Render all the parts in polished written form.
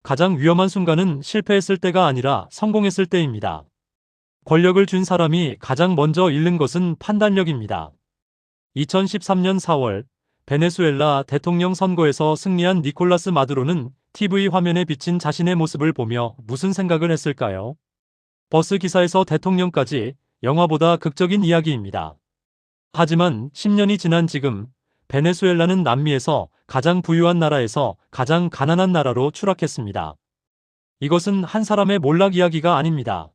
가장 위험한 순간은 실패했을 때가 아니라 성공했을 때입니다. 권력을 쥔 사람이 가장 먼저 잃는 것은 판단력입니다. 2013년 4월 베네수엘라 대통령 선거에서 승리한 니콜라스 마두로는 TV 화면에 비친 자신의 모습을 보며 무슨 생각을 했을까요? 버스 기사에서 대통령까지 영화보다 극적인 이야기입니다. 하지만 10년이 지난 지금 베네수엘라는 남미에서 가장 부유한 나라에서 가장 가난한 나라로 추락했습니다. 이것은 한 사람의 몰락 이야기가 아닙니다.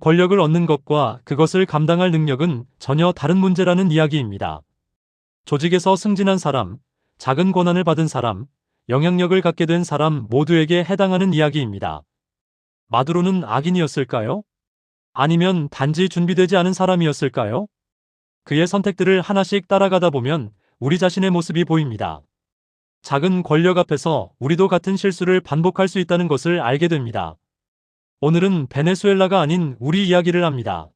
권력을 얻는 것과 그것을 감당할 능력은 전혀 다른 문제라는 이야기입니다. 조직에서 승진한 사람, 작은 권한을 받은 사람, 영향력을 갖게 된 사람 모두에게 해당하는 이야기입니다. 마두로는 악인이었을까요? 아니면 단지 준비되지 않은 사람이었을까요? 그의 선택들을 하나씩 따라가다 보면 우리 자신의 모습이 보입니다. 작은 권력 앞에서 우리도 같은 실수를 반복할 수 있다는 것을 알게 됩니다. 오늘은 베네수엘라가 아닌 우리 이야기를 합니다.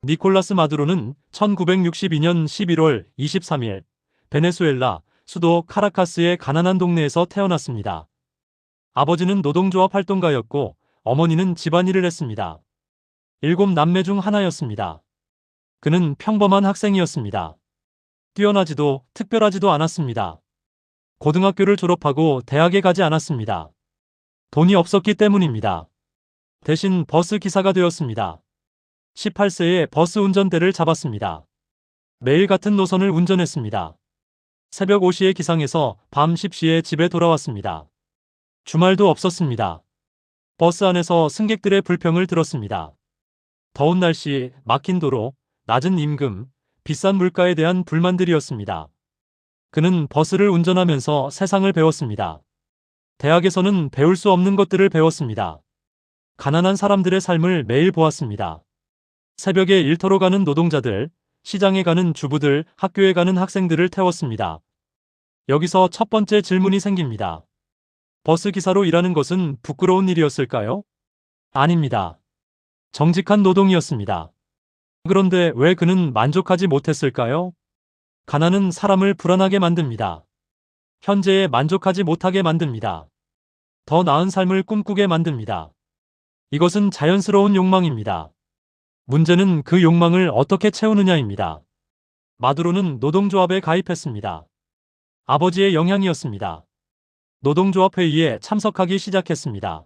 니콜라스 마두로는 1962년 11월 23일 베네수엘라 수도 카라카스의 가난한 동네에서 태어났습니다. 아버지는 노동조합 활동가였고 어머니는 집안일을 했습니다. 7남매 중 하나였습니다. 그는 평범한 학생이었습니다. 뛰어나지도 특별하지도 않았습니다. 고등학교를 졸업하고 대학에 가지 않았습니다. 돈이 없었기 때문입니다. 대신 버스 기사가 되었습니다. 18세에 버스 운전대를 잡았습니다. 매일 같은 노선을 운전했습니다. 새벽 5시에 기상해서 밤 10시에 집에 돌아왔습니다. 주말도 없었습니다. 버스 안에서 승객들의 불평을 들었습니다. 더운 날씨, 막힌 도로, 낮은 임금, 비싼 물가에 대한 불만들이었습니다. 그는 버스를 운전하면서 세상을 배웠습니다. 대학에서는 배울 수 없는 것들을 배웠습니다. 가난한 사람들의 삶을 매일 보았습니다. 새벽에 일터로 가는 노동자들, 시장에 가는 주부들, 학교에 가는 학생들을 태웠습니다. 여기서 첫 번째 질문이 생깁니다. 버스 기사로 일하는 것은 부끄러운 일이었을까요? 아닙니다. 정직한 노동이었습니다. 그런데 왜 그는 만족하지 못했을까요? 가난은 사람을 불안하게 만듭니다. 현재에 만족하지 못하게 만듭니다. 더 나은 삶을 꿈꾸게 만듭니다. 이것은 자연스러운 욕망입니다. 문제는 그 욕망을 어떻게 채우느냐입니다. 마두로는 노동조합에 가입했습니다. 아버지의 영향이었습니다. 노동조합 회의에 참석하기 시작했습니다.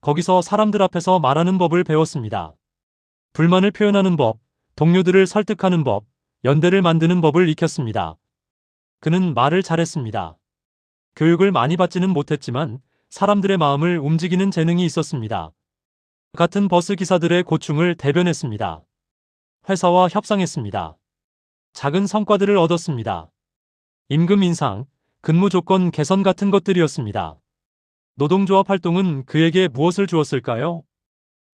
거기서 사람들 앞에서 말하는 법을 배웠습니다. 불만을 표현하는 법, 동료들을 설득하는 법, 연대를 만드는 법을 익혔습니다. 그는 말을 잘했습니다. 교육을 많이 받지는 못했지만 사람들의 마음을 움직이는 재능이 있었습니다. 같은 버스 기사들의 고충을 대변했습니다. 회사와 협상했습니다. 작은 성과들을 얻었습니다. 임금 인상, 근무 조건 개선 같은 것들이었습니다. 노동조합 활동은 그에게 무엇을 주었을까요?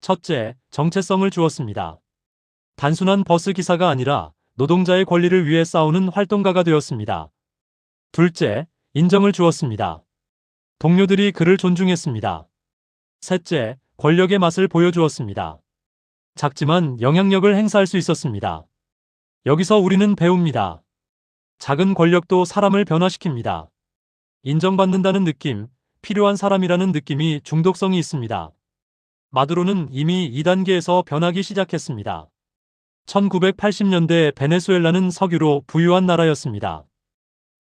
첫째, 정체성을 주었습니다. 단순한 버스 기사가 아니라 노동자의 권리를 위해 싸우는 활동가가 되었습니다. 둘째, 인정을 주었습니다. 동료들이 그를 존중했습니다. 셋째, 권력의 맛을 보여주었습니다. 작지만 영향력을 행사할 수 있었습니다. 여기서 우리는 배웁니다. 작은 권력도 사람을 변화시킵니다. 인정받는다는 느낌, 필요한 사람이라는 느낌이 중독성이 있습니다. 마두로는 이미 2단계에서 변하기 시작했습니다. 1980년대 베네수엘라는 석유로 부유한 나라였습니다.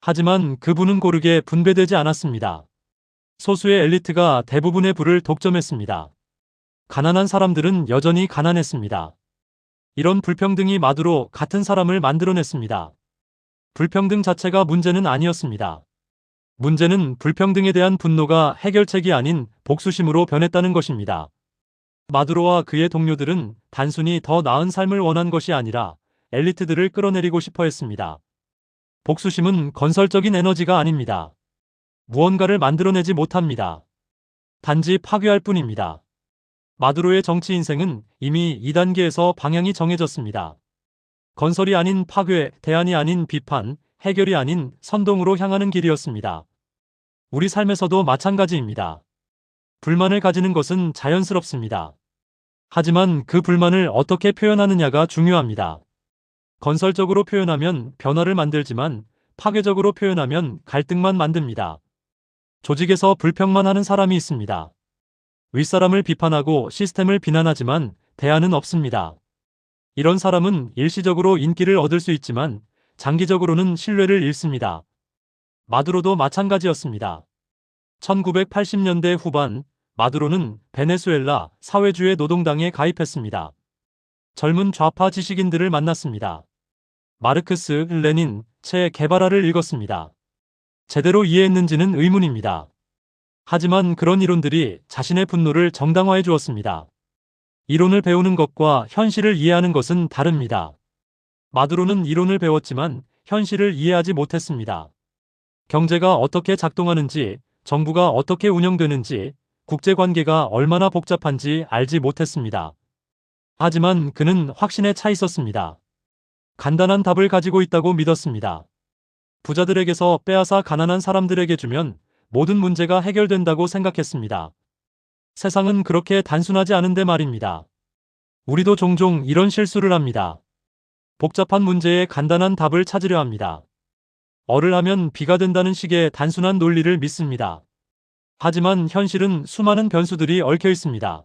하지만 그분은 고르게 분배되지 않았습니다. 소수의 엘리트가 대부분의 부를 독점했습니다. 가난한 사람들은 여전히 가난했습니다. 이런 불평등이 마두로 같은 사람을 만들어냈습니다. 불평등 자체가 문제는 아니었습니다. 문제는 불평등에 대한 분노가 해결책이 아닌 복수심으로 변했다는 것입니다. 마두로와 그의 동료들은 단순히 더 나은 삶을 원한 것이 아니라 엘리트들을 끌어내리고 싶어 했습니다. 복수심은 건설적인 에너지가 아닙니다. 무언가를 만들어내지 못합니다. 단지 파괴할 뿐입니다. 마두로의 정치 인생은 이미 2단계에서 방향이 정해졌습니다. 건설이 아닌 파괴, 대안이 아닌 비판, 해결이 아닌 선동으로 향하는 길이었습니다. 우리 삶에서도 마찬가지입니다. 불만을 가지는 것은 자연스럽습니다. 하지만 그 불만을 어떻게 표현하느냐가 중요합니다. 건설적으로 표현하면 변화를 만들지만 파괴적으로 표현하면 갈등만 만듭니다. 조직에서 불평만 하는 사람이 있습니다. 윗사람을 비판하고 시스템을 비난하지만 대안은 없습니다. 이런 사람은 일시적으로 인기를 얻을 수 있지만 장기적으로는 신뢰를 잃습니다. 마두로도 마찬가지였습니다. 1980년대 후반 마두로는 베네수엘라 사회주의 노동당에 가입했습니다. 젊은 좌파 지식인들을 만났습니다. 마르크스, 레닌, 체 게바라를 읽었습니다. 제대로 이해했는지는 의문입니다. 하지만 그런 이론들이 자신의 분노를 정당화해 주었습니다. 이론을 배우는 것과 현실을 이해하는 것은 다릅니다. 마두로는 이론을 배웠지만 현실을 이해하지 못했습니다. 경제가 어떻게 작동하는지, 정부가 어떻게 운영되는지, 국제관계가 얼마나 복잡한지 알지 못했습니다. 하지만 그는 확신에 차 있었습니다. 간단한 답을 가지고 있다고 믿었습니다. 부자들에게서 빼앗아 가난한 사람들에게 주면 모든 문제가 해결된다고 생각했습니다. 세상은 그렇게 단순하지 않은데 말입니다. 우리도 종종 이런 실수를 합니다. 복잡한 문제에 간단한 답을 찾으려 합니다. 어를 하면 비가 된다는 식의 단순한 논리를 믿습니다. 하지만 현실은 수많은 변수들이 얽혀 있습니다.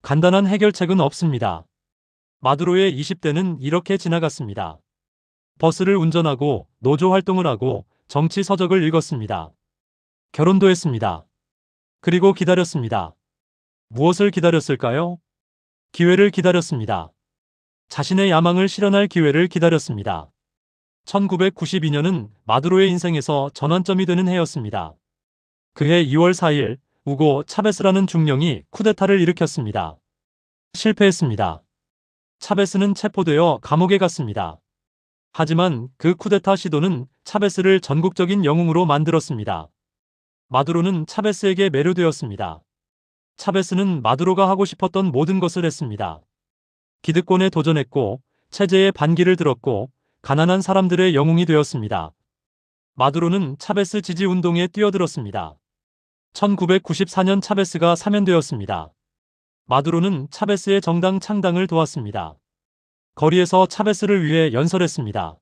간단한 해결책은 없습니다. 마두로의 20대는 이렇게 지나갔습니다. 버스를 운전하고 노조 활동을 하고 정치 서적을 읽었습니다. 결혼도 했습니다. 그리고 기다렸습니다. 무엇을 기다렸을까요? 기회를 기다렸습니다. 자신의 야망을 실현할 기회를 기다렸습니다. 1992년은 마두로의 인생에서 전환점이 되는 해였습니다. 그해 2월 4일 우고 차베스라는 중령이 쿠데타를 일으켰습니다. 실패했습니다. 차베스는 체포되어 감옥에 갔습니다. 하지만 그 쿠데타 시도는 차베스를 전국적인 영웅으로 만들었습니다. 마두로는 차베스에게 매료되었습니다. 차베스는 마두로가 하고 싶었던 모든 것을 했습니다. 기득권에 도전했고 체제의 반기를 들었고 가난한 사람들의 영웅이 되었습니다. 마두로는 차베스 지지 운동에 뛰어들었습니다. 1994년 차베스가 사면되었습니다. 마두로는 차베스의 정당 창당을 도왔습니다. 거리에서 차베스를 위해 연설했습니다.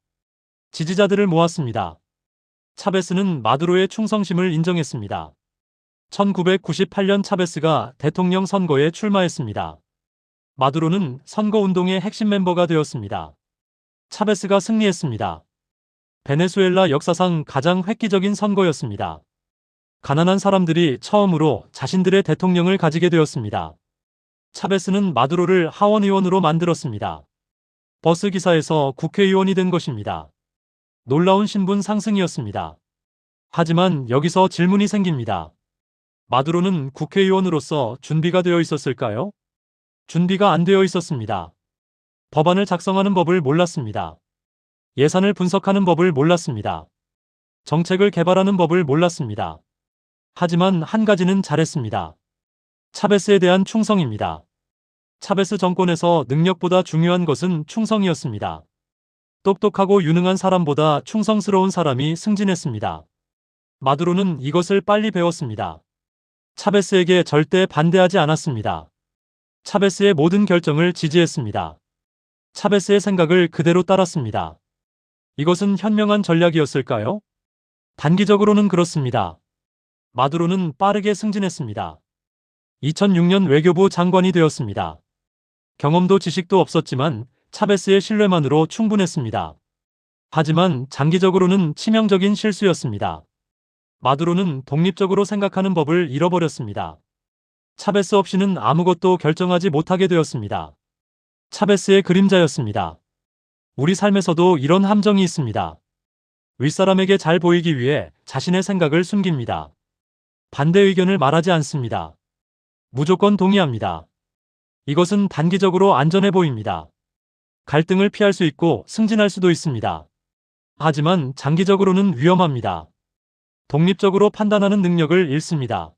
지지자들을 모았습니다. 차베스는 마두로의 충성심을 인정했습니다. 1998년 차베스가 대통령 선거에 출마했습니다. 마두로는 선거운동의 핵심 멤버가 되었습니다. 차베스가 승리했습니다. 베네수엘라 역사상 가장 획기적인 선거였습니다. 가난한 사람들이 처음으로 자신들의 대통령을 가지게 되었습니다. 차베스는 마두로를 하원의원으로 만들었습니다. 버스 기사에서 국회의원이 된 것입니다. 놀라운 신분 상승이었습니다. 하지만 여기서 질문이 생깁니다. 마두로는 국회의원으로서 준비가 되어 있었을까요? 준비가 안 되어 있었습니다. 법안을 작성하는 법을 몰랐습니다. 예산을 분석하는 법을 몰랐습니다. 정책을 개발하는 법을 몰랐습니다. 하지만 한 가지는 잘했습니다. 차베스에 대한 충성입니다. 차베스 정권에서 능력보다 중요한 것은 충성이었습니다. 똑똑하고 유능한 사람보다 충성스러운 사람이 승진했습니다. 마두로는 이것을 빨리 배웠습니다. 차베스에게 절대 반대하지 않았습니다. 차베스의 모든 결정을 지지했습니다. 차베스의 생각을 그대로 따랐습니다. 이것은 현명한 전략이었을까요? 단기적으로는 그렇습니다. 마두로는 빠르게 승진했습니다. 2006년 외교부 장관이 되었습니다. 경험도 지식도 없었지만 차베스의 신뢰만으로 충분했습니다. 하지만 장기적으로는 치명적인 실수였습니다. 마두로는 독립적으로 생각하는 법을 잃어버렸습니다. 차베스 없이는 아무것도 결정하지 못하게 되었습니다. 차베스의 그림자였습니다. 우리 삶에서도 이런 함정이 있습니다. 윗사람에게 잘 보이기 위해 자신의 생각을 숨깁니다. 반대 의견을 말하지 않습니다. 무조건 동의합니다. 이것은 단기적으로 안전해 보입니다. 갈등을 피할 수 있고 승진할 수도 있습니다. 하지만 장기적으로는 위험합니다. 독립적으로 판단하는 능력을 잃습니다.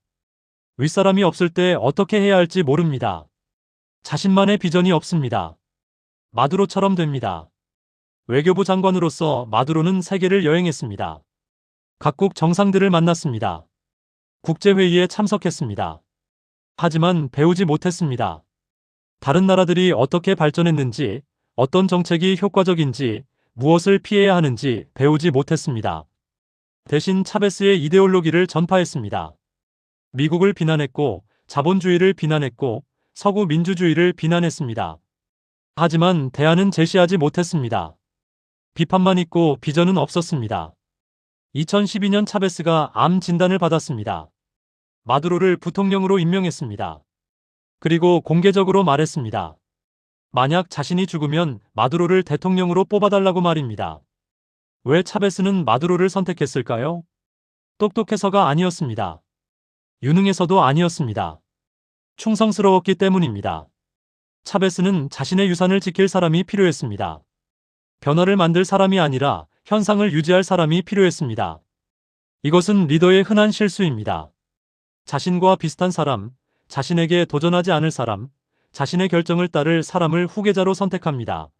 윗사람이 없을 때 어떻게 해야 할지 모릅니다. 자신만의 비전이 없습니다. 마두로처럼 됩니다. 외교부 장관으로서 마두로는 세계를 여행했습니다. 각국 정상들을 만났습니다. 국제회의에 참석했습니다. 하지만 배우지 못했습니다. 다른 나라들이 어떻게 발전했는지, 어떤 정책이 효과적인지, 무엇을 피해야 하는지 배우지 못했습니다. 대신 차베스의 이데올로기를 전파했습니다. 미국을 비난했고 자본주의를 비난했고 서구 민주주의를 비난했습니다. 하지만 대안은 제시하지 못했습니다. 비판만 있고 비전은 없었습니다. 2012년 차베스가 암 진단을 받았습니다. 마두로를 부통령으로 임명했습니다. 그리고 공개적으로 말했습니다. 만약 자신이 죽으면 마두로를 대통령으로 뽑아달라고 말입니다. 왜 차베스는 마두로를 선택했을까요? 똑똑해서가 아니었습니다. 유능해서도 아니었습니다. 충성스러웠기 때문입니다. 차베스는 자신의 유산을 지킬 사람이 필요했습니다. 변화를 만들 사람이 아니라 현상을 유지할 사람이 필요했습니다. 이것은 리더의 흔한 실수입니다. 자신과 비슷한 사람, 자신에게 도전하지 않을 사람, 자신의 결정을 따를 사람을 후계자로 선택합니다.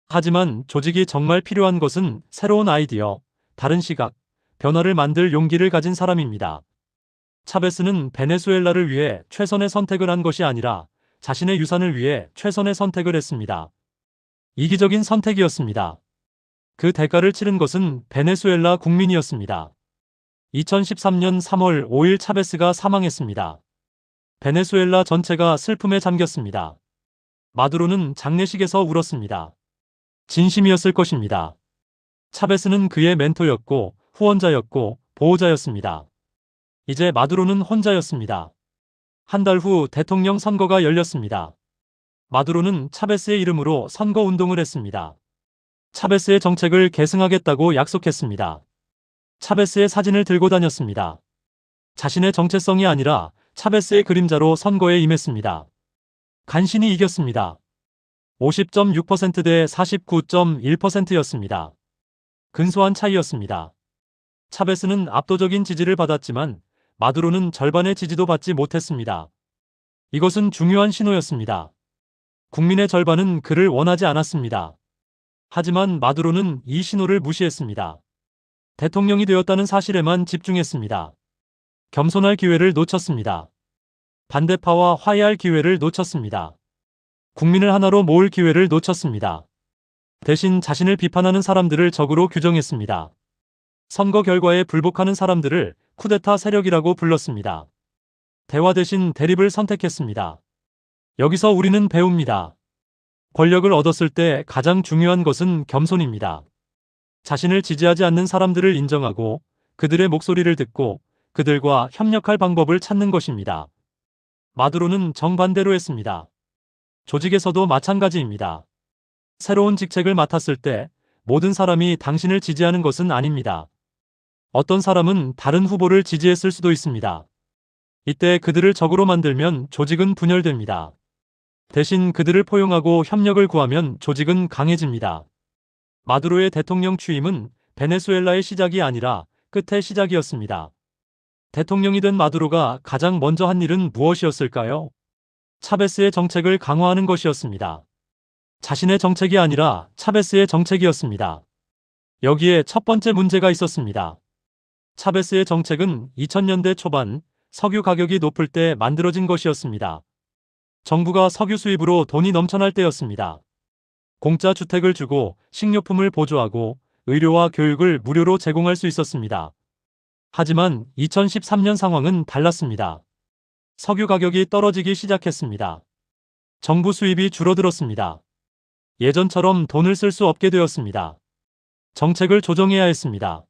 하지만 조직이 정말 필요한 것은 새로운 아이디어, 다른 시각, 변화를 만들 용기를 가진 사람입니다. 차베스는 베네수엘라를 위해 최선의 선택을 한 것이 아니라 자신의 유산을 위해 최선의 선택을 했습니다. 이기적인 선택이었습니다. 그 대가를 치른 것은 베네수엘라 국민이었습니다. 2013년 3월 5일 차베스가 사망했습니다. 베네수엘라 전체가 슬픔에 잠겼습니다. 마두로는 장례식에서 울었습니다. 진심이었을 것입니다. 차베스는 그의 멘토였고 후원자였고 보호자였습니다. 이제 마두로는 혼자였습니다. 한 달 후 대통령 선거가 열렸습니다. 마두로는 차베스의 이름으로 선거 운동을 했습니다. 차베스의 정책을 계승하겠다고 약속했습니다. 차베스의 사진을 들고 다녔습니다. 자신의 정체성이 아니라 차베스의 그림자로 선거에 임했습니다. 간신히 이겼습니다. 50.6% 대 49.1%였습니다. 근소한 차이였습니다. 차베스는 압도적인 지지를 받았지만 마두로는 절반의 지지도 받지 못했습니다. 이것은 중요한 신호였습니다. 국민의 절반은 그를 원하지 않았습니다. 하지만 마두로는 이 신호를 무시했습니다. 대통령이 되었다는 사실에만 집중했습니다. 겸손할 기회를 놓쳤습니다. 반대파와 화해할 기회를 놓쳤습니다. 국민을 하나로 모을 기회를 놓쳤습니다. 대신 자신을 비판하는 사람들을 적으로 규정했습니다. 선거 결과에 불복하는 사람들을 쿠데타 세력이라고 불렀습니다. 대화 대신 대립을 선택했습니다. 여기서 우리는 배웁니다. 권력을 얻었을 때 가장 중요한 것은 겸손입니다. 자신을 지지하지 않는 사람들을 인정하고 그들의 목소리를 듣고 그들과 협력할 방법을 찾는 것입니다. 마두로는 정반대로 했습니다. 조직에서도 마찬가지입니다. 새로운 직책을 맡았을 때 모든 사람이 당신을 지지하는 것은 아닙니다. 어떤 사람은 다른 후보를 지지했을 수도 있습니다. 이때 그들을 적으로 만들면 조직은 분열됩니다. 대신 그들을 포용하고 협력을 구하면 조직은 강해집니다. 마두로의 대통령 취임은 베네수엘라의 시작이 아니라 끝의 시작이었습니다. 대통령이 된 마두로가 가장 먼저 한 일은 무엇이었을까요? 차베스의 정책을 강화하는 것이었습니다. 자신의 정책이 아니라 차베스의 정책이었습니다. 여기에 첫 번째 문제가 있었습니다. 차베스의 정책은 2000년대 초반 석유 가격이 높을 때 만들어진 것이었습니다. 정부가 석유 수입으로 돈이 넘쳐날 때였습니다. 공짜 주택을 주고 식료품을 보조하고 의료와 교육을 무료로 제공할 수 있었습니다. 하지만 2013년 상황은 달랐습니다. 석유 가격이 떨어지기 시작했습니다. 정부 수입이 줄어들었습니다. 예전처럼 돈을 쓸 수 없게 되었습니다. 정책을 조정해야 했습니다.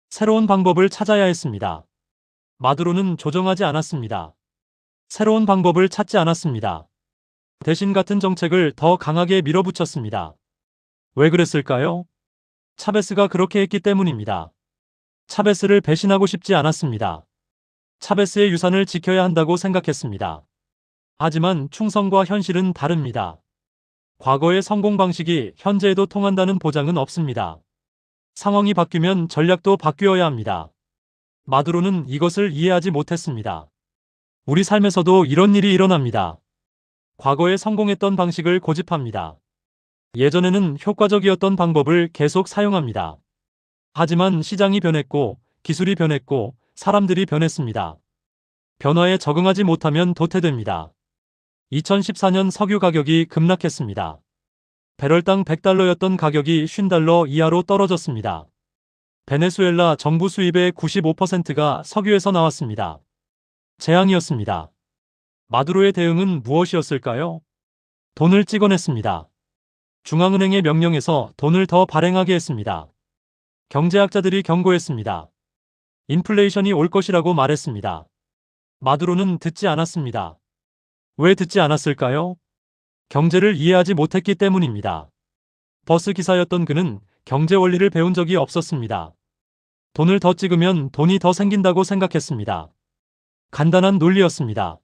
새로운 방법을 찾아야 했습니다. 마두로는 조정하지 않았습니다. 새로운 방법을 찾지 않았습니다. 대신 같은 정책을 더 강하게 밀어붙였습니다. 왜 그랬을까요? 차베스가 그렇게 했기 때문입니다. 차베스를 배신하고 싶지 않았습니다. 차베스의 유산을 지켜야 한다고 생각했습니다. 하지만 충성과 현실은 다릅니다. 과거의 성공 방식이 현재에도 통한다는 보장은 없습니다. 상황이 바뀌면 전략도 바뀌어야 합니다. 마두로는 이것을 이해하지 못했습니다. 우리 삶에서도 이런 일이 일어납니다. 과거에 성공했던 방식을 고집합니다. 예전에는 효과적이었던 방법을 계속 사용합니다. 하지만 시장이 변했고 기술이 변했고 사람들이 변했습니다. 변화에 적응하지 못하면 도태됩니다. 2014년 석유 가격이 급락했습니다. 배럴당 $100였던 가격이 $50 이하로 떨어졌습니다. 베네수엘라 정부 수입의 95%가 석유에서 나왔습니다. 재앙이었습니다. 마두로의 대응은 무엇이었을까요? 돈을 찍어냈습니다. 중앙은행의 명령에서 돈을 더 발행하게 했습니다. 경제학자들이 경고했습니다. 인플레이션이 올 것이라고 말했습니다. 마두로는 듣지 않았습니다. 왜 듣지 않았을까요? 경제를 이해하지 못했기 때문입니다. 버스 기사였던 그는 경제 원리를 배운 적이 없었습니다. 돈을 더 찍으면 돈이 더 생긴다고 생각했습니다. 간단한 논리였습니다.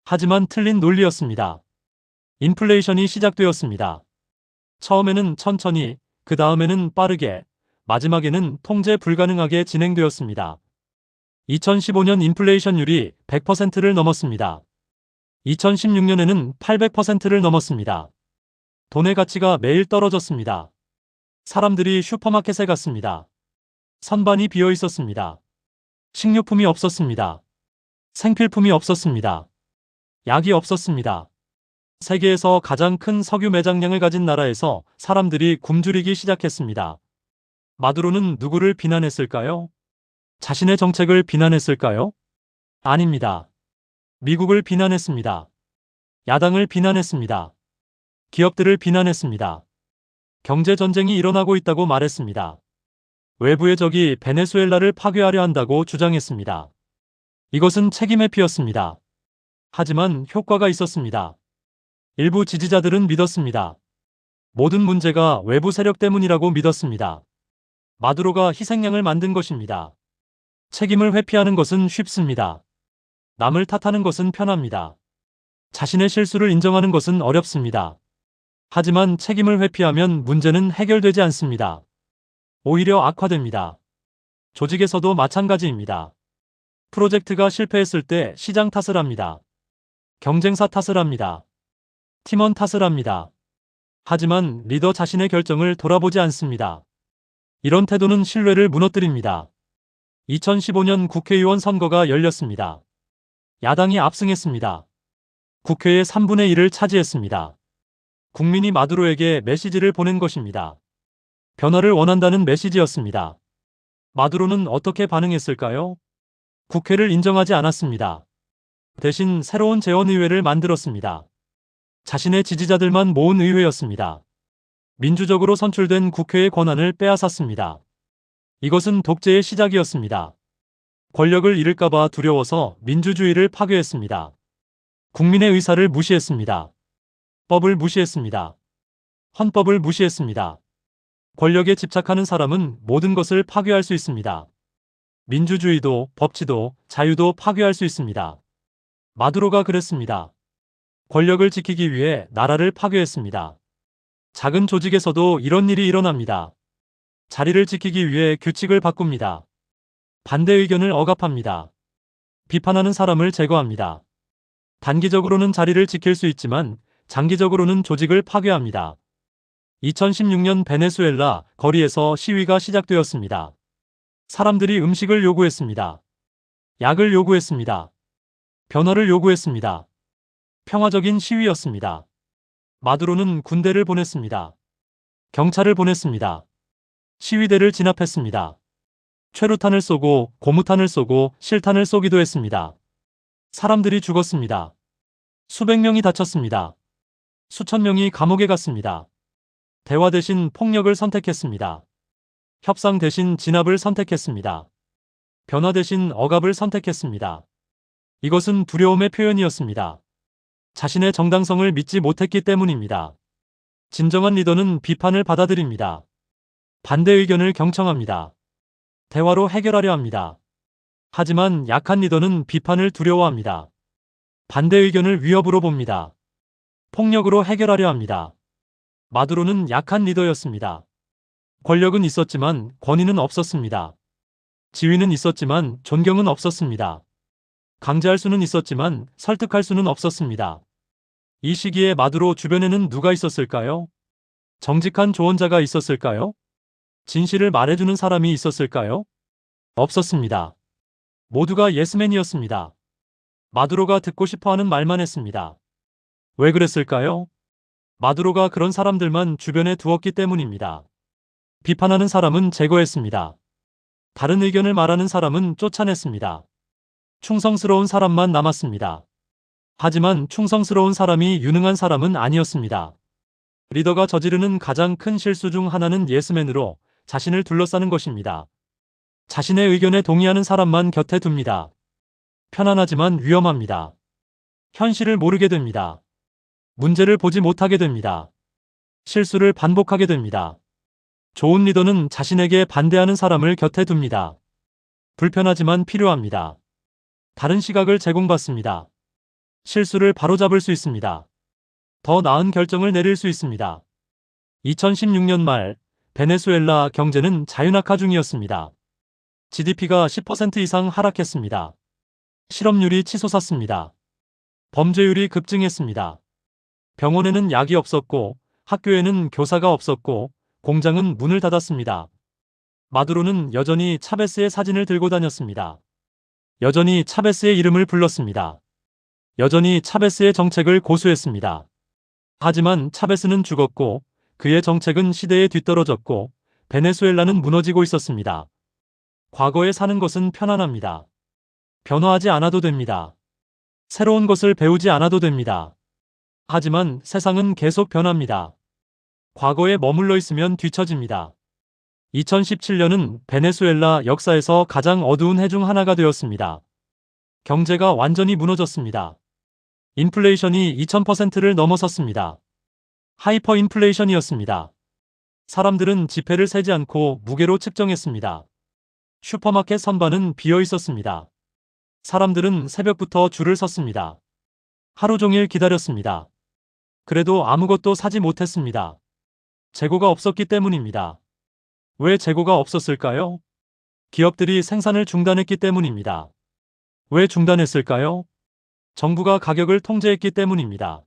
하지만 틀린 논리였습니다. 인플레이션이 시작되었습니다. 처음에는 천천히, 그 다음에는 빠르게, 마지막에는 통제 불가능하게 진행되었습니다. 2015년 인플레이션율이 100%를 넘었습니다. 2016년에는 800%를 넘었습니다. 돈의 가치가 매일 떨어졌습니다. 사람들이 슈퍼마켓에 갔습니다. 선반이 비어 있었습니다. 식료품이 없었습니다. 생필품이 없었습니다. 약이 없었습니다. 세계에서 가장 큰 석유 매장량을 가진 나라에서 사람들이 굶주리기 시작했습니다. 마두로는 누구를 비난했을까요? 자신의 정책을 비난했을까요? 아닙니다. 미국을 비난했습니다. 야당을 비난했습니다. 기업들을 비난했습니다. 경제전쟁이 일어나고 있다고 말했습니다. 외부의 적이 베네수엘라를 파괴하려 한다고 주장했습니다. 이것은 책임의 피였습니다. 하지만 효과가 있었습니다. 일부 지지자들은 믿었습니다. 모든 문제가 외부 세력 때문이라고 믿었습니다. 마두로가 희생양을 만든 것입니다. 책임을 회피하는 것은 쉽습니다. 남을 탓하는 것은 편합니다. 자신의 실수를 인정하는 것은 어렵습니다. 하지만 책임을 회피하면 문제는 해결되지 않습니다. 오히려 악화됩니다. 조직에서도 마찬가지입니다. 프로젝트가 실패했을 때 시장 탓을 합니다. 경쟁사 탓을 합니다. 팀원 탓을 합니다. 하지만 리더 자신의 결정을 돌아보지 않습니다. 이런 태도는 신뢰를 무너뜨립니다. 2015년 국회의원 선거가 열렸습니다. 야당이 압승했습니다. 국회의 3분의 1을 차지했습니다. 국민이 마두로에게 메시지를 보낸 것입니다. 변화를 원한다는 메시지였습니다. 마두로는 어떻게 반응했을까요? 국회를 인정하지 않았습니다. 대신 새로운 재원의회를 만들었습니다. 자신의 지지자들만 모은 의회였습니다. 민주적으로 선출된 국회의 권한을 빼앗았습니다. 이것은 독재의 시작이었습니다. 권력을 잃을까봐 두려워서 민주주의를 파괴했습니다. 국민의 의사를 무시했습니다. 법을 무시했습니다. 헌법을 무시했습니다. 권력에 집착하는 사람은 모든 것을 파괴할 수 있습니다. 민주주의도, 법치도, 자유도 파괴할 수 있습니다. 마두로가 그랬습니다. 권력을 지키기 위해 나라를 파괴했습니다. 작은 조직에서도 이런 일이 일어납니다. 자리를 지키기 위해 규칙을 바꿉니다. 반대 의견을 억압합니다. 비판하는 사람을 제거합니다. 단기적으로는 자리를 지킬 수 있지만 장기적으로는 조직을 파괴합니다. 2016년 베네수엘라 거리에서 시위가 시작되었습니다. 사람들이 음식을 요구했습니다. 약을 요구했습니다. 변화를 요구했습니다. 평화적인 시위였습니다. 마두로는 군대를 보냈습니다. 경찰을 보냈습니다. 시위대를 진압했습니다. 최루탄을 쏘고 고무탄을 쏘고 실탄을 쏘기도 했습니다. 사람들이 죽었습니다. 수백 명이 다쳤습니다. 수천 명이 감옥에 갔습니다. 대화 대신 폭력을 선택했습니다. 협상 대신 진압을 선택했습니다. 변화 대신 억압을 선택했습니다. 이것은 두려움의 표현이었습니다. 자신의 정당성을 믿지 못했기 때문입니다. 진정한 리더는 비판을 받아들입니다. 반대 의견을 경청합니다. 대화로 해결하려 합니다. 하지만 약한 리더는 비판을 두려워합니다. 반대 의견을 위협으로 봅니다. 폭력으로 해결하려 합니다. 마두로는 약한 리더였습니다. 권력은 있었지만 권위는 없었습니다. 지위는 있었지만 존경은 없었습니다. 강제할 수는 있었지만 설득할 수는 없었습니다. 이 시기에 마두로 주변에는 누가 있었을까요? 정직한 조언자가 있었을까요? 진실을 말해주는 사람이 있었을까요? 없었습니다. 모두가 예스맨이었습니다. 마두로가 듣고 싶어하는 말만 했습니다. 왜 그랬을까요? 마두로가 그런 사람들만 주변에 두었기 때문입니다. 비판하는 사람은 제거했습니다. 다른 의견을 말하는 사람은 쫓아냈습니다. 충성스러운 사람만 남았습니다. 하지만 충성스러운 사람이 유능한 사람은 아니었습니다. 리더가 저지르는 가장 큰 실수 중 하나는 예스맨으로 자신을 둘러싸는 것입니다. 자신의 의견에 동의하는 사람만 곁에 둡니다. 편안하지만 위험합니다. 현실을 모르게 됩니다. 문제를 보지 못하게 됩니다. 실수를 반복하게 됩니다. 좋은 리더는 자신에게 반대하는 사람을 곁에 둡니다. 불편하지만 필요합니다. 다른 시각을 제공받습니다. 실수를 바로잡을 수 있습니다. 더 나은 결정을 내릴 수 있습니다. 2016년 말 베네수엘라 경제는 자유낙하 중이었습니다. GDP가 10% 이상 하락했습니다. 실업률이 치솟았습니다. 범죄율이 급증했습니다. 병원에는 약이 없었고 학교에는 교사가 없었고 공장은 문을 닫았습니다. 마두로는 여전히 차베스의 사진을 들고 다녔습니다. 여전히 차베스의 이름을 불렀습니다. 여전히 차베스의 정책을 고수했습니다. 하지만 차베스는 죽었고 그의 정책은 시대에 뒤떨어졌고 베네수엘라는 무너지고 있었습니다. 과거에 사는 것은 편안합니다. 변화하지 않아도 됩니다. 새로운 것을 배우지 않아도 됩니다. 하지만 세상은 계속 변합니다. 과거에 머물러 있으면 뒤처집니다. 2017년은 베네수엘라 역사에서 가장 어두운 해 중 하나가 되었습니다. 경제가 완전히 무너졌습니다. 인플레이션이 2000%를 넘어섰습니다. 하이퍼 인플레이션이었습니다. 사람들은 지폐를 세지 않고 무게로 측정했습니다. 슈퍼마켓 선반은 비어 있었습니다. 사람들은 새벽부터 줄을 섰습니다. 하루 종일 기다렸습니다. 그래도 아무것도 사지 못했습니다. 재고가 없었기 때문입니다. 왜 재고가 없었을까요? 기업들이 생산을 중단했기 때문입니다. 왜 중단했을까요? 정부가 가격을 통제했기 때문입니다.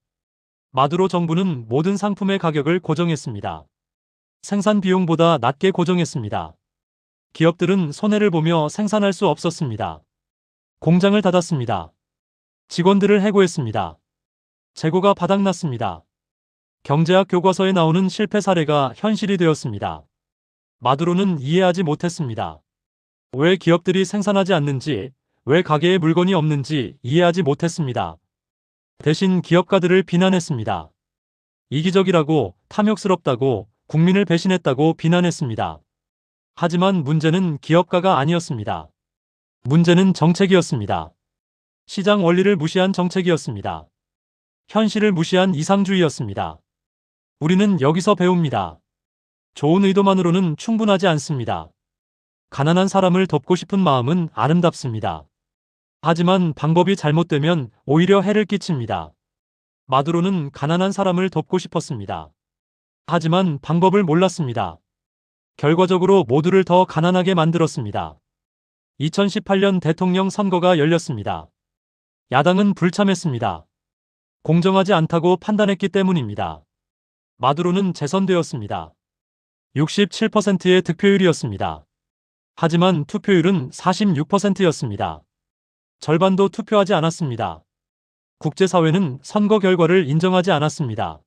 마두로 정부는 모든 상품의 가격을 고정했습니다. 생산 비용보다 낮게 고정했습니다. 기업들은 손해를 보며 생산할 수 없었습니다. 공장을 닫았습니다. 직원들을 해고했습니다. 재고가 바닥났습니다. 경제학 교과서에 나오는 실패 사례가 현실이 되었습니다. 마두로는 이해하지 못했습니다. 왜 기업들이 생산하지 않는지, 왜 가게에 물건이 없는지 이해하지 못했습니다. 대신 기업가들을 비난했습니다. 이기적이라고, 탐욕스럽다고, 국민을 배신했다고 비난했습니다. 하지만 문제는 기업가가 아니었습니다. 문제는 정책이었습니다. 시장 원리를 무시한 정책이었습니다. 현실을 무시한 이상주의였습니다. 우리는 여기서 배웁니다. 좋은 의도만으로는 충분하지 않습니다. 가난한 사람을 돕고 싶은 마음은 아름답습니다. 하지만 방법이 잘못되면 오히려 해를 끼칩니다. 마두로는 가난한 사람을 돕고 싶었습니다. 하지만 방법을 몰랐습니다. 결과적으로 모두를 더 가난하게 만들었습니다. 2018년 대통령 선거가 열렸습니다. 야당은 불참했습니다. 공정하지 않다고 판단했기 때문입니다. 마두로는 재선되었습니다. 67%의 득표율이었습니다. 하지만 투표율은 46%였습니다. 절반도 투표하지 않았습니다. 국제사회는 선거 결과를 인정하지 않았습니다.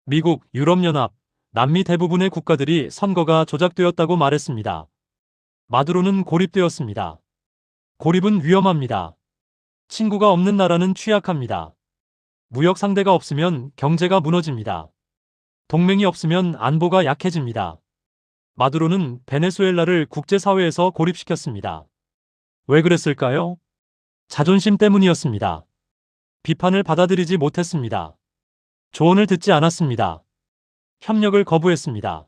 미국, 유럽연합, 남미 대부분의 국가들이 선거가 조작되었다고 말했습니다. 마두로는 고립되었습니다. 고립은 위험합니다. 친구가 없는 나라는 취약합니다. 무역 상대가 없으면 경제가 무너집니다. 동맹이 없으면 안보가 약해집니다. 마두로는 베네수엘라를 국제사회에서 고립시켰습니다. 왜 그랬을까요? 자존심 때문이었습니다. 비판을 받아들이지 못했습니다. 조언을 듣지 않았습니다. 협력을 거부했습니다.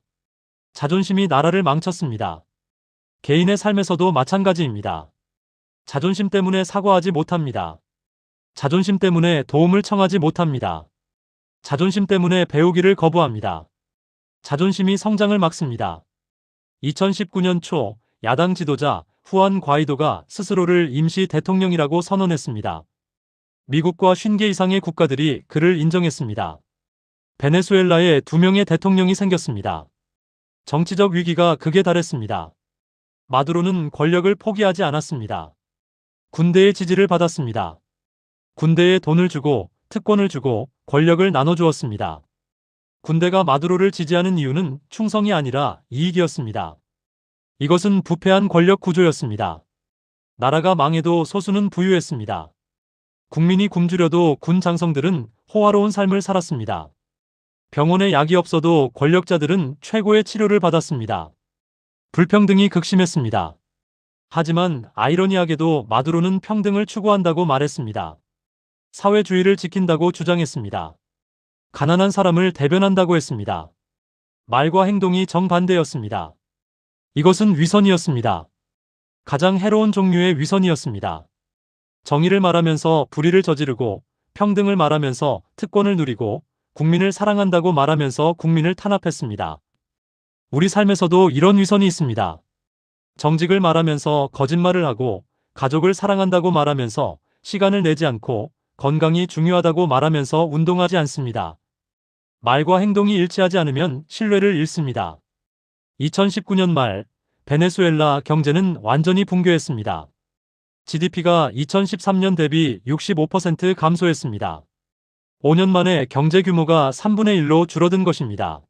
자존심이 나라를 망쳤습니다. 개인의 삶에서도 마찬가지입니다. 자존심 때문에 사과하지 못합니다. 자존심 때문에 도움을 청하지 못합니다. 자존심 때문에 배우기를 거부합니다. 자존심이 성장을 막습니다. 2019년 초 야당 지도자 후안 과이도가 스스로를 임시 대통령이라고 선언했습니다. 미국과 50개 이상의 국가들이 그를 인정했습니다. 베네수엘라에 2명의 대통령이 생겼습니다. 정치적 위기가 극에 달했습니다. 마두로는 권력을 포기하지 않았습니다. 군대의 지지를 받았습니다. 군대에 돈을 주고 특권을 주고 권력을 나눠주었습니다. 군대가 마두로를 지지하는 이유는 충성이 아니라 이익이었습니다. 이것은 부패한 권력 구조였습니다. 나라가 망해도 소수는 부유했습니다. 국민이 굶주려도 군 장성들은 호화로운 삶을 살았습니다. 병원에 약이 없어도 권력자들은 최고의 치료를 받았습니다. 불평등이 극심했습니다. 하지만 아이러니하게도 마두로는 평등을 추구한다고 말했습니다. 사회주의를 지킨다고 주장했습니다. 가난한 사람을 대변한다고 했습니다. 말과 행동이 정반대였습니다. 이것은 위선이었습니다. 가장 해로운 종류의 위선이었습니다. 정의를 말하면서 불의를 저지르고, 평등을 말하면서 특권을 누리고, 국민을 사랑한다고 말하면서 국민을 탄압했습니다. 우리 삶에서도 이런 위선이 있습니다. 정직을 말하면서 거짓말을 하고, 가족을 사랑한다고 말하면서 시간을 내지 않고, 건강이 중요하다고 말하면서 운동하지 않습니다. 말과 행동이 일치하지 않으면 신뢰를 잃습니다. 2019년 말 베네수엘라 경제는 완전히 붕괴했습니다. GDP가 2013년 대비 65% 감소했습니다. 5년 만에 경제 규모가 3분의 1로 줄어든 것입니다.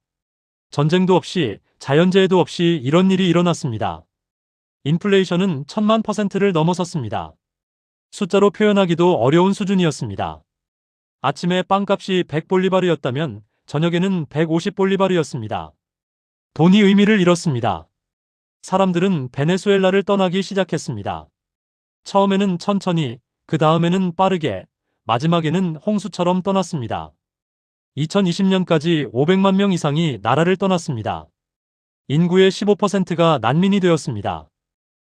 전쟁도 없이 자연재해도 없이 이런 일이 일어났습니다. 인플레이션은 1000만%를 넘어섰습니다. 숫자로 표현하기도 어려운 수준이었습니다. 아침에 빵값이 100볼리바르였다면 저녁에는 150볼리바르였습니다. 돈이 의미를 잃었습니다. 사람들은 베네수엘라를 떠나기 시작했습니다. 처음에는 천천히, 그 다음에는 빠르게, 마지막에는 홍수처럼 떠났습니다. 2020년까지 500만 명 이상이 나라를 떠났습니다. 인구의 15%가 난민이 되었습니다.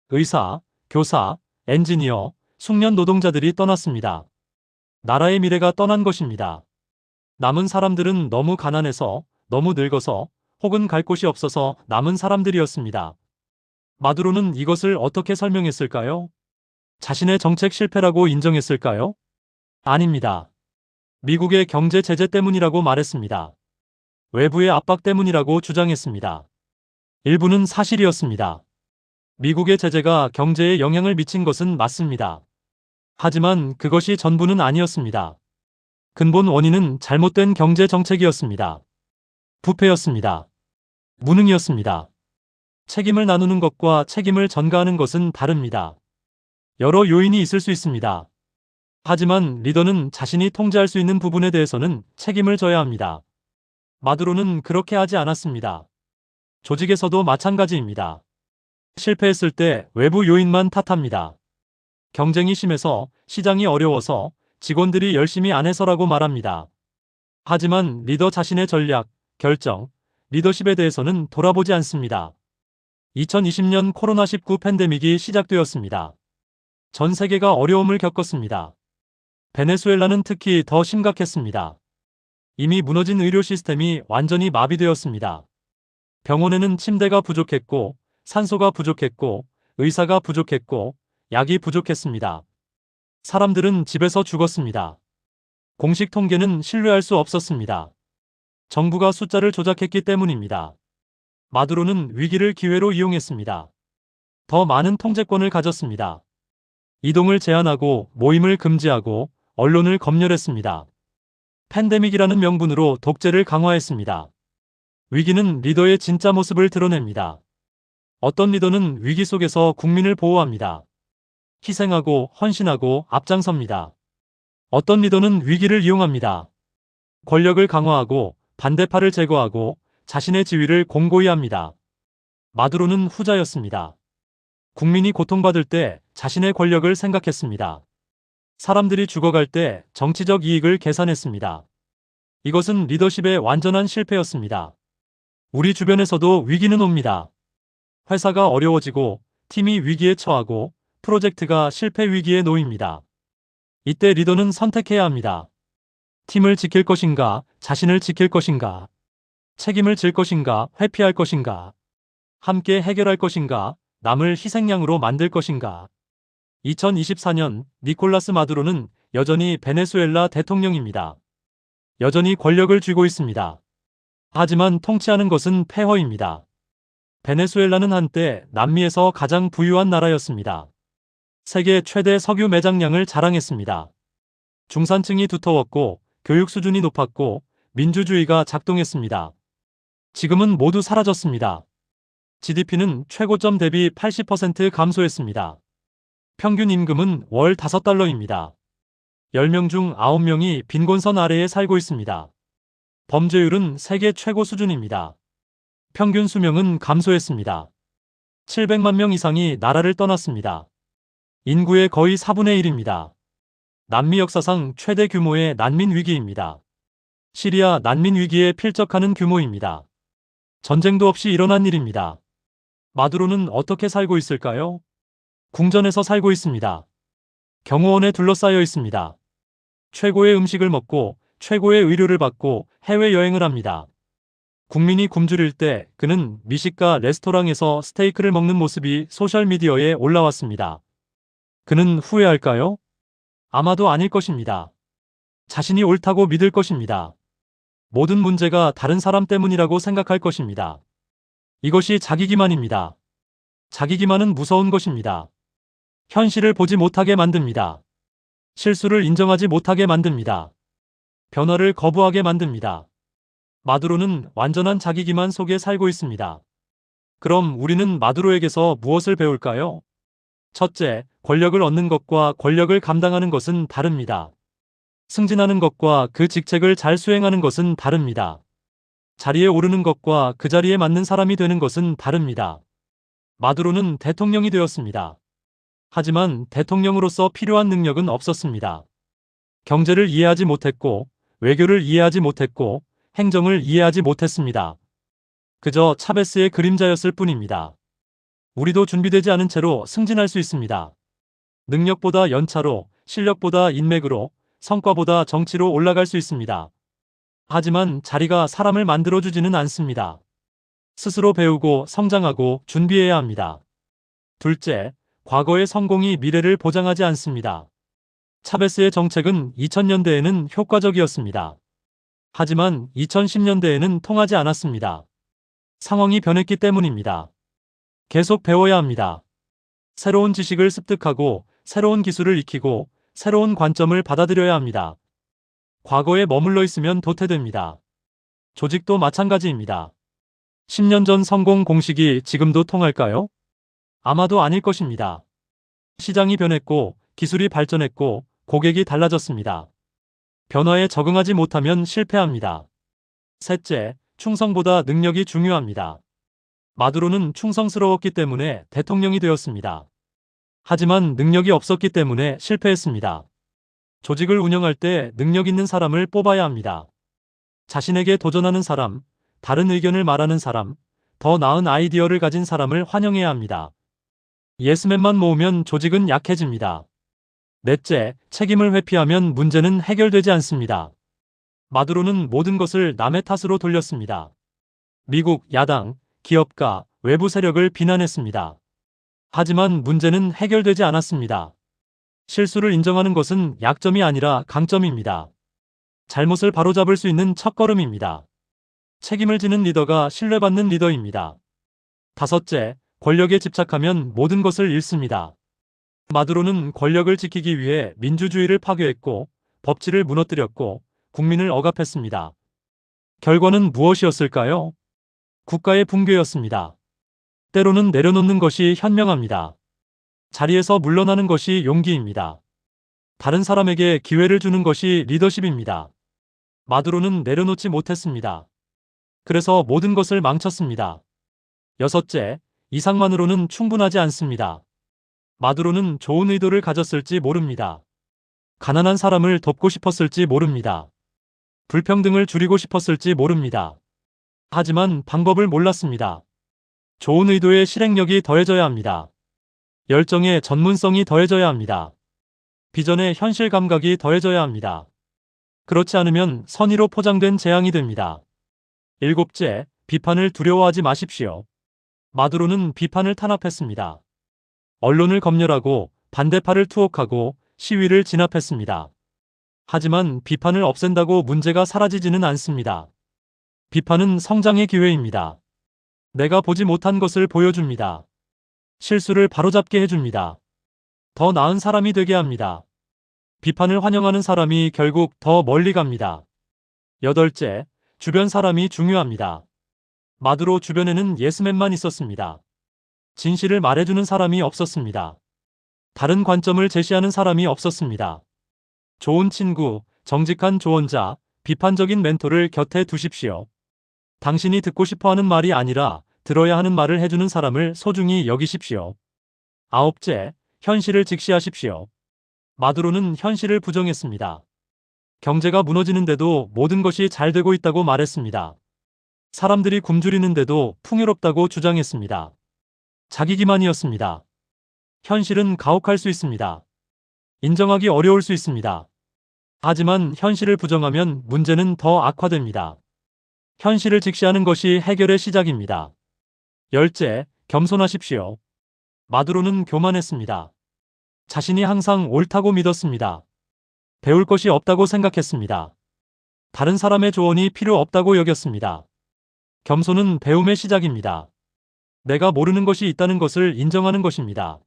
의사, 교사, 엔지니어, 숙련 노동자들이 떠났습니다. 나라의 미래가 떠난 것입니다. 남은 사람들은 너무 가난해서, 너무 늙어서, 혹은 갈 곳이 없어서 남은 사람들이었습니다. 마두로는 이것을 어떻게 설명했을까요? 자신의 정책 실패라고 인정했을까요? 아닙니다. 미국의 경제 제재 때문이라고 말했습니다. 외부의 압박 때문이라고 주장했습니다. 일부는 사실이었습니다. 미국의 제재가 경제에 영향을 미친 것은 맞습니다. 하지만 그것이 전부는 아니었습니다. 근본 원인은 잘못된 경제 정책이었습니다. 부패였습니다. 무능이었습니다. 책임을 나누는 것과 책임을 전가하는 것은 다릅니다. 여러 요인이 있을 수 있습니다. 하지만 리더는 자신이 통제할 수 있는 부분에 대해서는 책임을 져야 합니다. 마두로는 그렇게 하지 않았습니다. 조직에서도 마찬가지입니다. 실패했을 때 외부 요인만 탓합니다. 경쟁이 심해서, 시장이 어려워서, 직원들이 열심히 안 해서라고 말합니다. 하지만 리더 자신의 전략, 결정, 리더십에 대해서는 돌아보지 않습니다. 2020년 코로나19 팬데믹이 시작되었습니다. 전 세계가 어려움을 겪었습니다. 베네수엘라는 특히 더 심각했습니다. 이미 무너진 의료 시스템이 완전히 마비되었습니다. 병원에는 침대가 부족했고, 산소가 부족했고, 의사가 부족했고, 약이 부족했습니다. 사람들은 집에서 죽었습니다. 공식 통계는 신뢰할 수 없었습니다. 정부가 숫자를 조작했기 때문입니다. 마두로는 위기를 기회로 이용했습니다. 더 많은 통제권을 가졌습니다. 이동을 제한하고 모임을 금지하고 언론을 검열했습니다. 팬데믹이라는 명분으로 독재를 강화했습니다. 위기는 리더의 진짜 모습을 드러냅니다. 어떤 리더는 위기 속에서 국민을 보호합니다. 희생하고 헌신하고 앞장섭니다. 어떤 리더는 위기를 이용합니다. 권력을 강화하고 반대파를 제거하고 자신의 지위를 공고히 합니다. 마두로는 후자였습니다. 국민이 고통받을 때 자신의 권력을 생각했습니다. 사람들이 죽어갈 때 정치적 이익을 계산했습니다. 이것은 리더십의 완전한 실패였습니다. 우리 주변에서도 위기는 옵니다. 회사가 어려워지고 팀이 위기에 처하고 프로젝트가 실패 위기에 놓입니다. 이때 리더는 선택해야 합니다. 팀을 지킬 것인가, 자신을 지킬 것인가, 책임을 질 것인가, 회피할 것인가, 함께 해결할 것인가, 남을 희생양으로 만들 것인가. 2024년 니콜라스 마두로는 여전히 베네수엘라 대통령입니다. 여전히 권력을 쥐고 있습니다. 하지만 통치하는 것은 폐허입니다. 베네수엘라는 한때 남미에서 가장 부유한 나라였습니다. 세계 최대 석유 매장량을 자랑했습니다. 중산층이 두터웠고 교육 수준이 높았고 민주주의가 작동했습니다. 지금은 모두 사라졌습니다. GDP는 최고점 대비 80% 감소했습니다. 평균 임금은 월 5달러입니다. 10명 중 9명이 빈곤선 아래에 살고 있습니다. 범죄율은 세계 최고 수준입니다. 평균 수명은 감소했습니다. 700만 명 이상이 나라를 떠났습니다. 인구의 거의 4분의 1입니다. 남미 역사상 최대 규모의 난민 위기입니다. 시리아 난민 위기에 필적하는 규모입니다. 전쟁도 없이 일어난 일입니다. 마두로는 어떻게 살고 있을까요? 궁전에서 살고 있습니다. 경호원에 둘러싸여 있습니다. 최고의 음식을 먹고 최고의 의료를 받고 해외여행을 합니다. 국민이 굶주릴 때 그는 미식가 레스토랑에서 스테이크를 먹는 모습이 소셜미디어에 올라왔습니다. 그는 후회할까요? 아마도 아닐 것입니다. 자신이 옳다고 믿을 것입니다. 모든 문제가 다른 사람 때문이라고 생각할 것입니다. 이것이 자기기만입니다. 자기기만은 무서운 것입니다. 현실을 보지 못하게 만듭니다. 실수를 인정하지 못하게 만듭니다. 변화를 거부하게 만듭니다. 마두로는 완전한 자기기만 속에 살고 있습니다. 그럼 우리는 마두로에게서 무엇을 배울까요? 첫째, 권력을 얻는 것과 권력을 감당하는 것은 다릅니다. 승진하는 것과 그 직책을 잘 수행하는 것은 다릅니다. 자리에 오르는 것과 그 자리에 맞는 사람이 되는 것은 다릅니다. 마두로는 대통령이 되었습니다. 하지만 대통령으로서 필요한 능력은 없었습니다. 경제를 이해하지 못했고, 외교를 이해하지 못했고, 행정을 이해하지 못했습니다. 그저 차베스의 그림자였을 뿐입니다. 우리도 준비되지 않은 채로 승진할 수 있습니다. 능력보다 연차로, 실력보다 인맥으로, 성과보다 정치로 올라갈 수 있습니다. 하지만 자리가 사람을 만들어주지는 않습니다. 스스로 배우고 성장하고 준비해야 합니다. 둘째, 과거의 성공이 미래를 보장하지 않습니다. 차베스의 정책은 2000년대에는 효과적이었습니다. 하지만 2010년대에는 통하지 않았습니다. 상황이 변했기 때문입니다. 계속 배워야 합니다. 새로운 지식을 습득하고 새로운 기술을 익히고 새로운 관점을 받아들여야 합니다. 과거에 머물러 있으면 도태됩니다. 조직도 마찬가지입니다. 10년 전 성공 공식이 지금도 통할까요? 아마도 아닐 것입니다. 시장이 변했고 기술이 발전했고 고객이 달라졌습니다. 변화에 적응하지 못하면 실패합니다. 셋째, 충성보다 능력이 중요합니다. 마두로는 충성스러웠기 때문에 대통령이 되었습니다. 하지만 능력이 없었기 때문에 실패했습니다. 조직을 운영할 때 능력 있는 사람을 뽑아야 합니다. 자신에게 도전하는 사람, 다른 의견을 말하는 사람, 더 나은 아이디어를 가진 사람을 환영해야 합니다. 예스맨만 모으면 조직은 약해집니다. 넷째, 책임을 회피하면 문제는 해결되지 않습니다. 마두로는 모든 것을 남의 탓으로 돌렸습니다. 미국 야당, 기업가, 외부 세력을 비난했습니다. 하지만 문제는 해결되지 않았습니다. 실수를 인정하는 것은 약점이 아니라 강점입니다. 잘못을 바로잡을 수 있는 첫걸음입니다. 책임을 지는 리더가 신뢰받는 리더입니다. 다섯째, 권력에 집착하면 모든 것을 잃습니다. 마두로는 권력을 지키기 위해 민주주의를 파괴했고 법치를 무너뜨렸고 국민을 억압했습니다. 결과는 무엇이었을까요? 국가의 붕괴였습니다. 때로는 내려놓는 것이 현명합니다. 자리에서 물러나는 것이 용기입니다. 다른 사람에게 기회를 주는 것이 리더십입니다. 마두로는 내려놓지 못했습니다. 그래서 모든 것을 망쳤습니다. 여섯째, 이상만으로는 충분하지 않습니다. 마두로는 좋은 의도를 가졌을지 모릅니다. 가난한 사람을 돕고 싶었을지 모릅니다. 불평등을 줄이고 싶었을지 모릅니다. 하지만 방법을 몰랐습니다. 좋은 의도에 실행력이 더해져야 합니다. 열정에 전문성이 더해져야 합니다. 비전에 현실 감각이 더해져야 합니다. 그렇지 않으면 선의로 포장된 재앙이 됩니다. 일곱째, 비판을 두려워하지 마십시오. 마두로는 비판을 탄압했습니다. 언론을 검열하고 반대파를 투옥하고 시위를 진압했습니다. 하지만 비판을 없앤다고 문제가 사라지지는 않습니다. 비판은 성장의 기회입니다. 내가 보지 못한 것을 보여줍니다. 실수를 바로잡게 해줍니다. 더 나은 사람이 되게 합니다. 비판을 환영하는 사람이 결국 더 멀리 갑니다. 여덟째, 주변 사람이 중요합니다. 마두로 주변에는 예스맨만 있었습니다. 진실을 말해주는 사람이 없었습니다. 다른 관점을 제시하는 사람이 없었습니다. 좋은 친구, 정직한 조언자, 비판적인 멘토를 곁에 두십시오. 당신이 듣고 싶어 하는 말이 아니라 들어야 하는 말을 해주는 사람을 소중히 여기십시오. 아홉째, 현실을 직시하십시오. 마두로는 현실을 부정했습니다. 경제가 무너지는데도 모든 것이 잘 되고 있다고 말했습니다. 사람들이 굶주리는데도 풍요롭다고 주장했습니다. 자기 기만이었습니다. 현실은 가혹할 수 있습니다. 인정하기 어려울 수 있습니다. 하지만 현실을 부정하면 문제는 더 악화됩니다. 현실을 직시하는 것이 해결의 시작입니다. 열째, 겸손하십시오. 마두로는 교만했습니다. 자신이 항상 옳다고 믿었습니다. 배울 것이 없다고 생각했습니다. 다른 사람의 조언이 필요 없다고 여겼습니다. 겸손은 배움의 시작입니다. 내가 모르는 것이 있다는 것을 인정하는 것입니다.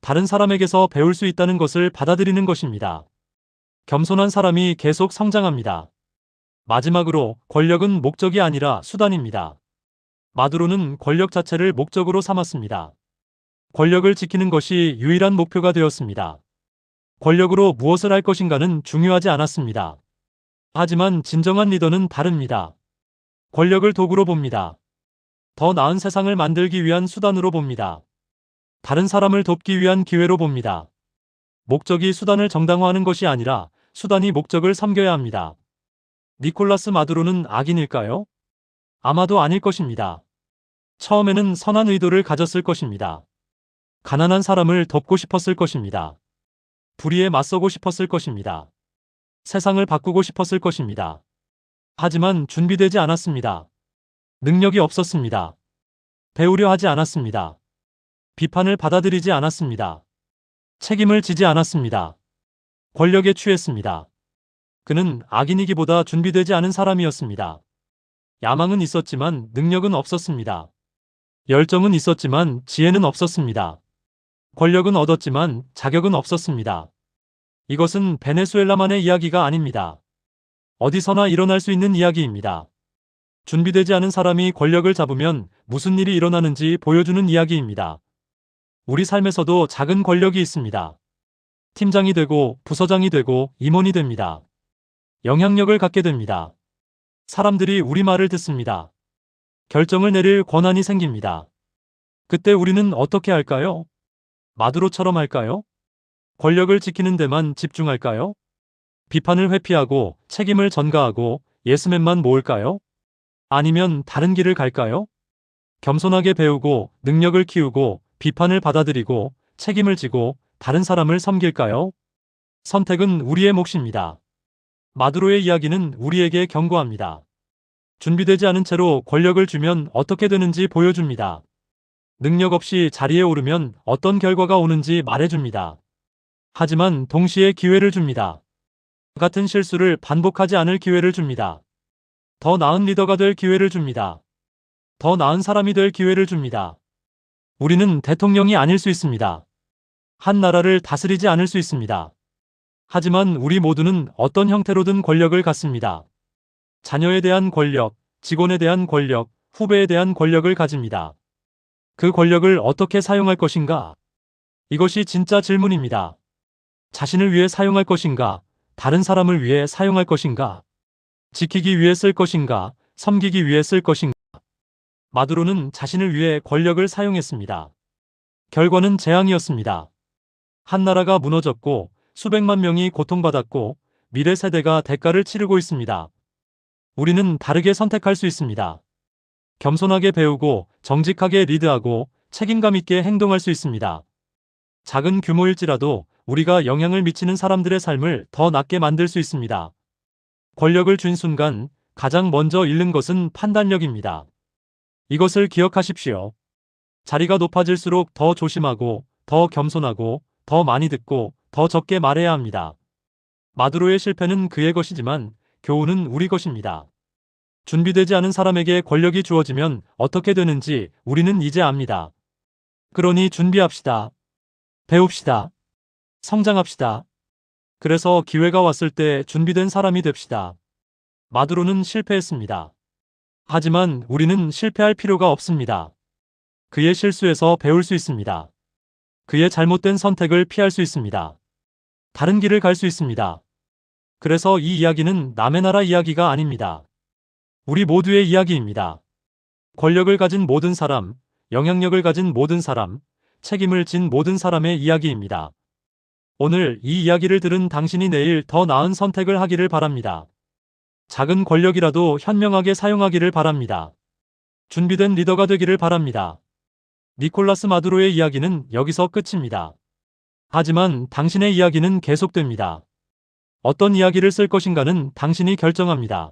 다른 사람에게서 배울 수 있다는 것을 받아들이는 것입니다. 겸손한 사람이 계속 성장합니다. 마지막으로 권력은 목적이 아니라 수단입니다. 마두로는 권력 자체를 목적으로 삼았습니다. 권력을 지키는 것이 유일한 목표가 되었습니다. 권력으로 무엇을 할 것인가는 중요하지 않았습니다. 하지만 진정한 리더는 다릅니다. 권력을 도구로 봅니다. 더 나은 세상을 만들기 위한 수단으로 봅니다. 다른 사람을 돕기 위한 기회로 봅니다. 목적이 수단을 정당화하는 것이 아니라 수단이 목적을 섬겨야 합니다. 니콜라스 마두로는 악인일까요? 아마도 아닐 것입니다. 처음에는 선한 의도를 가졌을 것입니다. 가난한 사람을 돕고 싶었을 것입니다. 불의에 맞서고 싶었을 것입니다. 세상을 바꾸고 싶었을 것입니다. 하지만 준비되지 않았습니다. 능력이 없었습니다. 배우려 하지 않았습니다. 비판을 받아들이지 않았습니다. 책임을 지지 않았습니다. 권력에 취했습니다. 그는 악인이기보다 준비되지 않은 사람이었습니다. 야망은 있었지만 능력은 없었습니다. 열정은 있었지만 지혜는 없었습니다. 권력은 얻었지만 자격은 없었습니다. 이것은 베네수엘라만의 이야기가 아닙니다. 어디서나 일어날 수 있는 이야기입니다. 준비되지 않은 사람이 권력을 잡으면 무슨 일이 일어나는지 보여주는 이야기입니다. 우리 삶에서도 작은 권력이 있습니다. 팀장이 되고 부서장이 되고 임원이 됩니다. 영향력을 갖게 됩니다. 사람들이 우리 말을 듣습니다. 결정을 내릴 권한이 생깁니다. 그때 우리는 어떻게 할까요? 마두로처럼 할까요? 권력을 지키는 데만 집중할까요? 비판을 회피하고 책임을 전가하고 예스맨만 모을까요? 아니면 다른 길을 갈까요? 겸손하게 배우고 능력을 키우고 비판을 받아들이고 책임을 지고 다른 사람을 섬길까요? 선택은 우리의 몫입니다. 마두로의 이야기는 우리에게 경고합니다. 준비되지 않은 채로 권력을 주면 어떻게 되는지 보여줍니다. 능력 없이 자리에 오르면 어떤 결과가 오는지 말해줍니다. 하지만 동시에 기회를 줍니다. 같은 실수를 반복하지 않을 기회를 줍니다. 더 나은 리더가 될 기회를 줍니다. 더 나은 사람이 될 기회를 줍니다. 우리는 대통령이 아닐 수 있습니다. 한 나라를 다스리지 않을 수 있습니다. 하지만 우리 모두는 어떤 형태로든 권력을 갖습니다. 자녀에 대한 권력, 직원에 대한 권력, 후배에 대한 권력을 가집니다. 그 권력을 어떻게 사용할 것인가? 이것이 진짜 질문입니다. 자신을 위해 사용할 것인가? 다른 사람을 위해 사용할 것인가? 지키기 위해 쓸 것인가? 섬기기 위해 쓸 것인가? 마두로는 자신을 위해 권력을 사용했습니다. 결과는 재앙이었습니다. 한 나라가 무너졌고 수백만 명이 고통받았고 미래 세대가 대가를 치르고 있습니다. 우리는 다르게 선택할 수 있습니다. 겸손하게 배우고 정직하게 리드하고 책임감 있게 행동할 수 있습니다. 작은 규모일지라도 우리가 영향을 미치는 사람들의 삶을 더 낫게 만들 수 있습니다. 권력을 쥔 순간 가장 먼저 잃는 것은 판단력입니다. 이것을 기억하십시오. 자리가 높아질수록 더 조심하고 더 겸손하고 더 많이 듣고 더 적게 말해야 합니다. 마두로의 실패는 그의 것이지만 교훈은 우리 것입니다. 준비되지 않은 사람에게 권력이 주어지면 어떻게 되는지 우리는 이제 압니다. 그러니 준비합시다. 배웁시다. 성장합시다. 그래서 기회가 왔을 때 준비된 사람이 됩시다. 마두로는 실패했습니다. 하지만 우리는 실패할 필요가 없습니다. 그의 실수에서 배울 수 있습니다. 그의 잘못된 선택을 피할 수 있습니다. 다른 길을 갈 수 있습니다. 그래서 이 이야기는 남의 나라 이야기가 아닙니다. 우리 모두의 이야기입니다. 권력을 가진 모든 사람, 영향력을 가진 모든 사람, 책임을 진 모든 사람의 이야기입니다. 오늘 이 이야기를 들은 당신이 내일 더 나은 선택을 하기를 바랍니다. 작은 권력이라도 현명하게 사용하기를 바랍니다. 준비된 리더가 되기를 바랍니다. 니콜라스 마두로의 이야기는 여기서 끝입니다. 하지만 당신의 이야기는 계속됩니다. 어떤 이야기를 쓸 것인가는 당신이 결정합니다.